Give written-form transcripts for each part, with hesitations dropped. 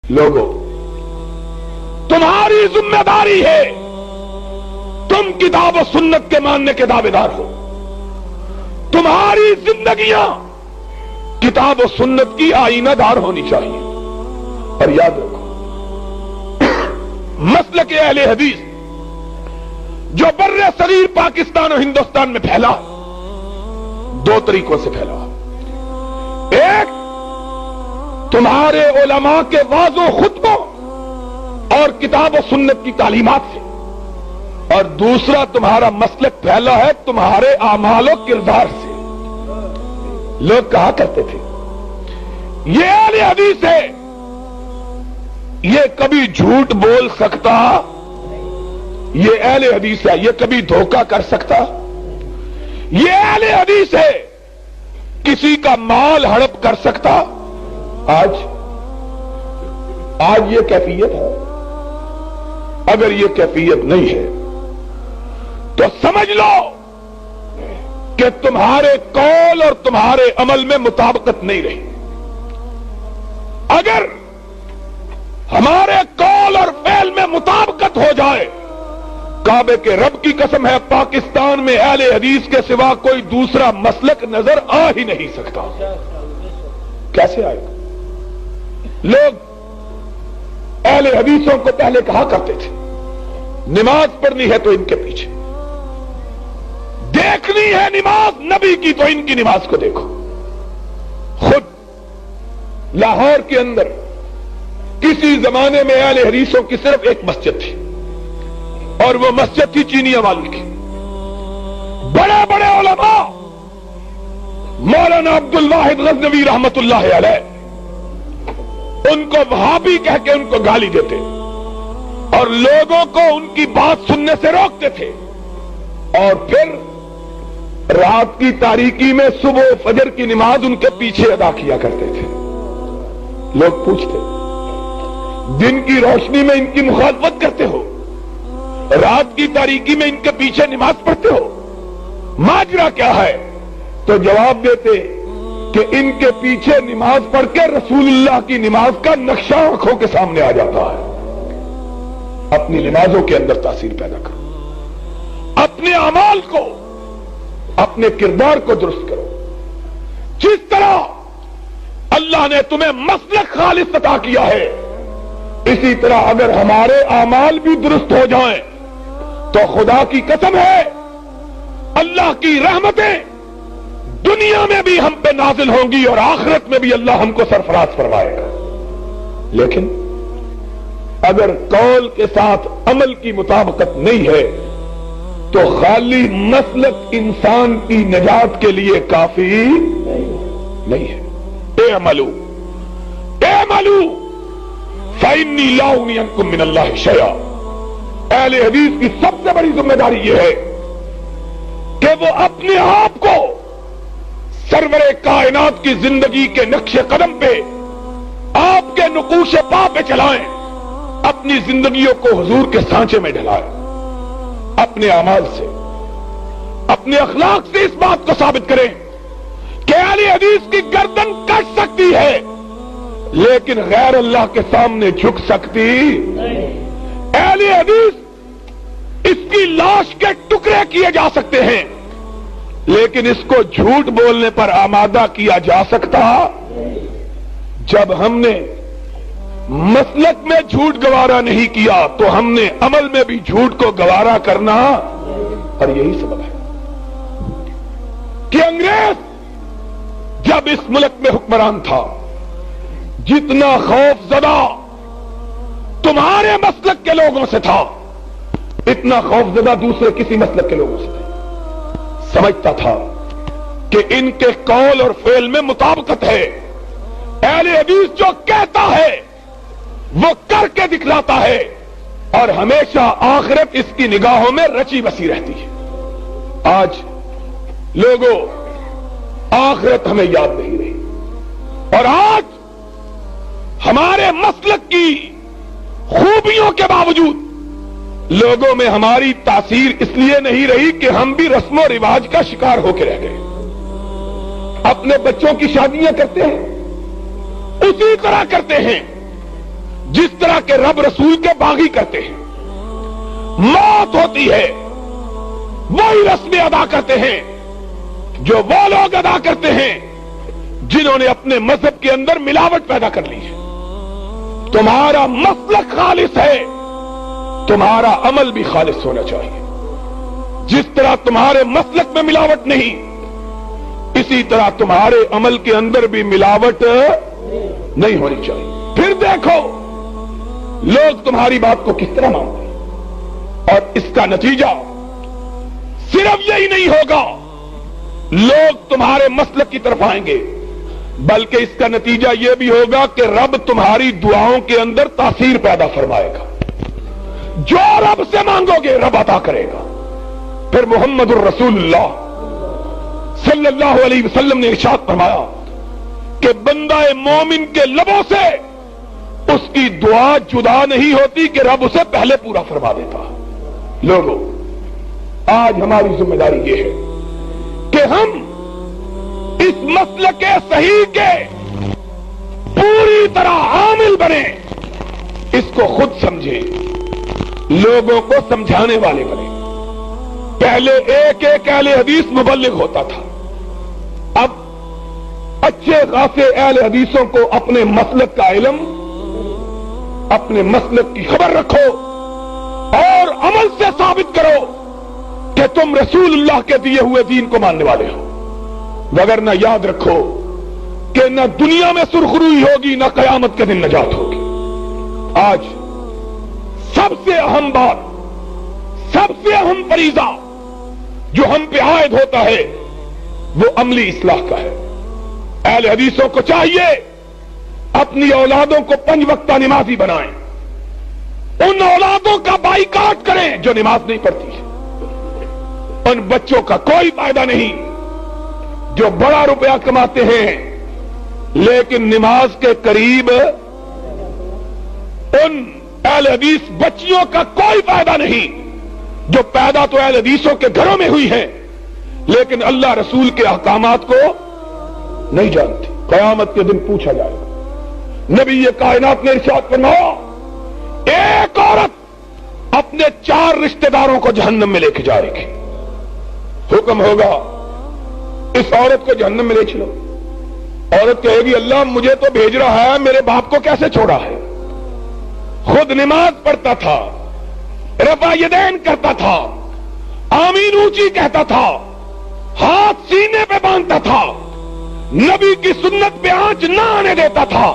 लोगों, तुम्हारी जिम्मेदारी है, तुम किताब और सुन्नत के मानने के दावेदार हो। तुम्हारी जिंदगियां किताब और सुन्नत की आईनादार होनी चाहिए। और याद रखो, मसलक अहले हदीस जो बर्रे सगीर पाकिस्तान और हिंदुस्तान में फैला, दो तरीकों से फैला। एक, तुम्हारे उलमा के वाज़ो खुतबों और किताब और सुन्नत की तालीमात से, और दूसरा तुम्हारा मसलक फैला है तुम्हारे आमाल और किरदार से। लोग कहा करते थे ये अहले हदीस है, ये कभी झूठ बोल सकता, ये अहले हदीस है, ये कभी धोखा कर सकता, ये अहले हदीस है, किसी का माल हड़प कर सकता। आज ये कैफियत है। अगर ये कैफियत नहीं है तो समझ लो कि तुम्हारे कौल और तुम्हारे अमल में मुताबिकत नहीं रही। अगर हमारे कौल और फेल में मुताबिकत हो जाए, काबे के रब की कसम है, पाकिस्तान में अहले हदीस के सिवा कोई दूसरा मसलक नजर आ ही नहीं सकता। कैसे आएगा? लोग अहले हदीसों को पहले कहा करते थे नमाज पढ़नी है तो इनके पीछे, देखनी है नमाज नबी की तो इनकी नमाज को देखो। खुद लाहौर के अंदर किसी जमाने में अहले हदीसों की सिर्फ एक मस्जिद थी, और वो मस्जिद थी चीनिया वाली की। बड़े बड़े उलमा, मौलाना अब्दुल वाहिद गजनवी रहमतुल्लाह अलैह, उनको वहाबी कह के उनको गाली देते और लोगों को उनकी बात सुनने से रोकते थे। और फिर रात की तारीकी में सुबह फजर की नमाज उनके पीछे अदा किया करते थे। लोग पूछते, दिन की रोशनी में इनकी मुखालफत करते हो, रात की तारीकी में इनके पीछे नमाज पढ़ते हो, माजरा क्या है? तो जवाब देते कि इनके पीछे नमाज पढ़ के रसूलुल्लाह की नमाज का नक्शा आंखों के सामने आ जाता है। अपनी नमाजों के अंदर तासीर पैदा करो, अपने अमाल को, अपने किरदार को दुरुस्त करो। जिस तरह अल्लाह ने तुम्हें मसलक खालिस अता किया है, इसी तरह अगर हमारे अमाल भी दुरुस्त हो जाएं तो खुदा की कसम है, अल्लाह की रहमतें दुनिया में भी हम पे नाजिल होंगी और आखिरत में भी अल्लाह हमको सरफराज फरमाएगा। लेकिन अगर कौल के साथ अमल की मुताबिकत नहीं है तो खाली मसलक इंसान की नजात के लिए काफी नहीं है। एअमलू फइन्नी ला उगनी अन्कुम मिनल्लाहि शैआ। अहले हदीस की सबसे बड़ी जिम्मेदारी यह है कि वो अपने आप को सरवरे कायनात की जिंदगी के नक्शे कदम पे, आपके नुकूशे पा पे चलाएं, अपनी जिंदगियों को हुजूर के सांचे में ढलाएं। अपने अमाल से, अपने अखलाक से इस बात को साबित करें कि अहले हदीस की गर्दन कट सकती है लेकिन गैर अल्लाह के सामने झुक सकती नहीं। अहले हदीस इसकी लाश के टुकड़े किए जा सकते हैं लेकिन इसको झूठ बोलने पर आमादा किया जा सकता। जब हमने मसलक में झूठ गवारा नहीं किया तो हमने अमल में भी झूठ को गवारा करना। और यही सबब है कि अंग्रेज जब इस मुल्क में हुक्मरान था, जितना खौफजदा तुम्हारे मसलक के लोगों से था, इतना खौफजदा दूसरे किसी मसलक के लोगों से था। समझता था कि इनके कौल और फेल में मुताबिकत है। अहले हदीस जो कहता है वो करके दिखलाता है और हमेशा आखिरत इसकी निगाहों में रची बसी रहती है। आज लोगों, आखिरत हमें याद नहीं रही, और आज हमारे मसलक की खूबियों के बावजूद लोगों में हमारी तासीर इसलिए नहीं रही कि हम भी रस्म और रिवाज का शिकार होकर रह गए। अपने बच्चों की शादियां करते हैं, उसी तरह करते हैं जिस तरह के रब रसूल के बागी करते हैं, मौत होती है वही रस्में अदा करते हैं जो वो लोग अदा करते हैं जिन्होंने अपने मजहब के अंदर मिलावट पैदा कर ली है। तुम्हारा मसलक खालिस है, तुम्हारा अमल भी खालिस होना चाहिए। जिस तरह तुम्हारे मसलक में मिलावट नहीं, इसी तरह तुम्हारे अमल के अंदर भी मिलावट नहीं होनी चाहिए। फिर देखो लोग तुम्हारी बात को किस तरह मानते हैं, और इसका नतीजा सिर्फ यही नहीं होगा लोग तुम्हारे मसलक की तरफ आएंगे, बल्कि इसका नतीजा यह भी होगा कि रब तुम्हारी दुआओं के अंदर तासीर पैदा फरमाएगा। जो रब से मांगोगे रब अता करेगा। फिर मुहम्मदुर रसूलुल्लाह सल्लल्लाहु अलैहि वसल्लम ने इरशाद फरमाया कि बंदा मोमिन के लबों से उसकी दुआ जुदा नहीं होती कि रब उसे पहले पूरा फरमा देता। लोगों, आज हमारी जिम्मेदारी यह है कि हम इस मसले के सही के पूरी तरह आमिल बने, इसको खुद समझे, लोगों को समझाने वाले बने। पहले एक एक अहले हदीस मुबल्लिग होता था, अब अच्छे खासे अहले हदीसों को अपने मसलक का इल्म, अपने मसलक की खबर रखो और अमल से साबित करो कि तुम रसूलुल्लाह के दिए हुए दीन को मानने वाले हो। वगरना याद रखो कि न दुनिया में सुरखरुई होगी, न कयामत के दिन नजात होगी। आज सबसे अहम बात, सबसे अहम फरीजा जो हम पे आयद होता है वो अमली इस्लाह का है। अहले हदीसों को चाहिए अपनी औलादों को 5 वक्ता नमाजी बनाएं, उन औलादों का बाइकाट करें जो नमाज नहीं पढ़ती है। उन बच्चों का कोई फायदा नहीं जो बड़ा रुपया कमाते हैं लेकिन नमाज के करीब, उन अहले हदीस बच्चियों का कोई फायदा नहीं जो पैदा तो अहले हदीसों के घरों में हुई हैं लेकिन अल्लाह रसूल के अहकामात को नहीं जानती। कयामत के दिन पूछा जाएगा। नबी ये कायनात ने इरशाद फरमाया, एक औरत अपने 4 रिश्तेदारों को जहन्नम में लेके जाएगी। हुक्म होगा इस औरत को जहन्नम में ले चलो। औरत कहेगी अल्लाह मुझे तो भेज रहा है, मेरे बाप को कैसे छोड़ा है? खुद नमाज पढ़ता था, रफा यदैन करता था, आमीन ऊंची कहता था, हाथ सीने पे बांधता था, नबी की सुन्नत पे आंच ना आने देता था,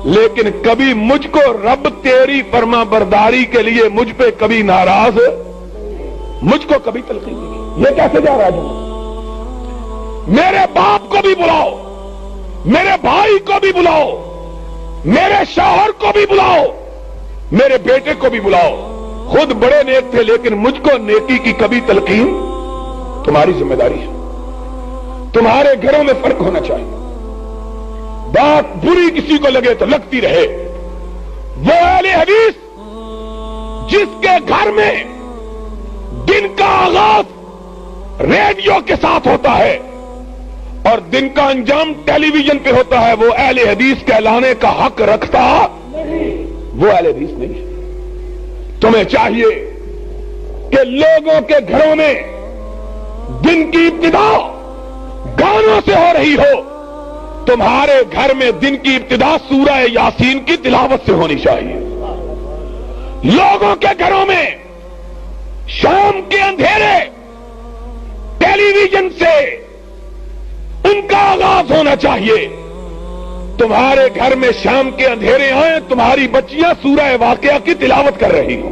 लेकिन कभी मुझको रब तेरी फरमा बरदारी के लिए मुझ पे कभी नाराज, मुझको कभी तलकीन नहीं की। ये कैसे जा रहा है? मेरे बाप को भी बुलाओ, मेरे भाई को भी बुलाओ, मेरे शौहर को भी बुलाओ, मेरे बेटे को भी बुलाओ। खुद बड़े नेक थे लेकिन मुझको नेकी की कभी तलकीन। तुम्हारी जिम्मेदारी है, तुम्हारे घरों में फर्क होना चाहिए। बात बुरी किसी को लगे तो लगती रहे। वो अहले हदीस जिसके घर में दिन का आगाज रेडियो के साथ होता है और दिन का अंजाम टेलीविजन पे होता है, वो अहले हदीस कहलाने का हक रखता वो अहले हदीस नहीं है। तुम्हें चाहिए कि लोगों के घरों में दिन की इब्तिदा गानों से हो रही हो, तुम्हारे घर में दिन की इब्तिदा सूरह यासीन की तिलावत से होनी चाहिए। लोगों के घरों में शाम के अंधेरे टेलीविजन से उनका आगाज होना चाहिए। तुम्हारे घर में शाम के अंधेरे आए, तुम्हारी बच्चियां सूरह वाक़िया की तिलावत कर रही हो।